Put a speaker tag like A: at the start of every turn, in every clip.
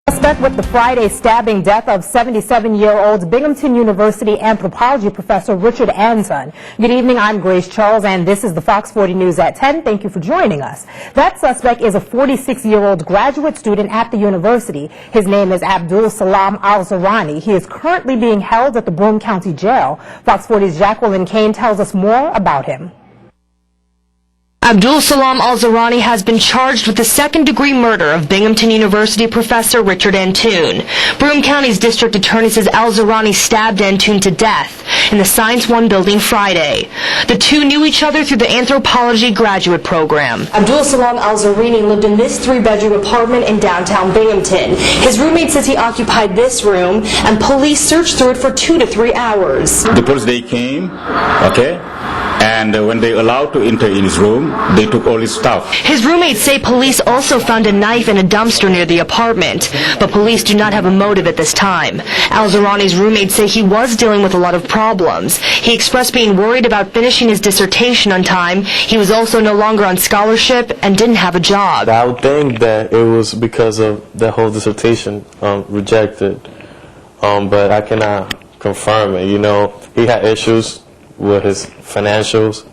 A: Suspect with the Friday stabbing death of 77-year-old Binghamton University anthropology professor Richard Anton. Good evening, I'm Grace Charles, and this is the Fox 40 News at 10. Thank you for joining us. That suspect is a 46-year-old graduate student at the university. His name is Abdul Salam Al-Zarani. He is currently being held at the Broome County Jail. Fox 40's Jacqueline Kane tells us more about him.
B: Abdul Salam Al-Zarani has been charged with the second-degree murder of Binghamton University professor Richard Anton. Broome County's district attorney says Al-Zarani stabbed Anton to death in the Science 1 building Friday. The two knew each other through the anthropology graduate program. Abdul Salam Al-Zarani lived in this three-bedroom apartment in downtown Binghamton. His roommate says he occupied this room, and police searched through it for 2 to 3 hours.
C: The police, they came, and when they allowed to enter in his room, they took all his stuff.
B: His roommates say police also found a knife in a dumpster near the apartment, but police do not have a motive at this time. Al-Zarani's roommates say he was dealing with a lot of problems. He expressed being worried about finishing his dissertation on time. He was also no longer on scholarship and didn't have a job.
D: I would think that it was because of the whole dissertation rejected, but I cannot confirm it. You know, he had issues with his financials.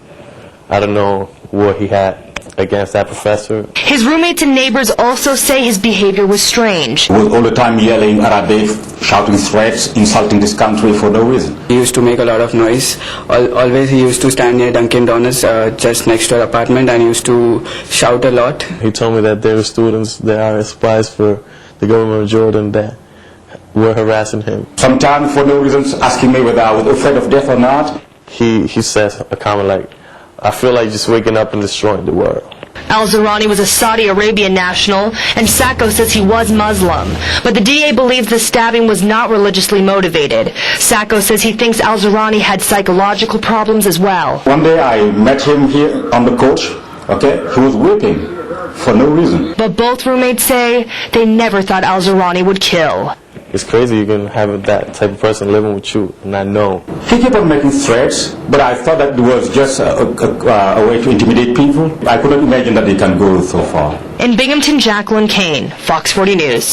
D: I don't know what he had against that professor.
B: His roommates and neighbors also say his behavior was strange.
C: He was all the time yelling Arabic, shouting threats, insulting this country for no reason.
E: He used to make a lot of noise. Always he used to stand near Dunkin' Donuts just next to our apartment and used to shout a lot.
D: He told me that there were students that are spies for the government of Jordan that were harassing him.
C: Sometimes for no reasons asking me whether I was afraid of death or not.
D: He says a comment like, I feel like just waking up and destroying the world.
B: Al-Zarani was a Saudi Arabian national, and Sacco says he was Muslim. But the DA believes the stabbing was not religiously motivated. Sacco says he thinks Al-Zarani had psychological problems as well.
C: One day I met him here on the couch, he was weeping for no reason.
B: But both roommates say they never thought Al-Zarani would kill.
D: It's crazy you can have that type of person living with you and not know.
C: He kept on making threats, but I thought that it was just a way to intimidate people. I couldn't imagine that they can go so far.
B: In Binghamton, Jacqueline Kane, Fox 40 News.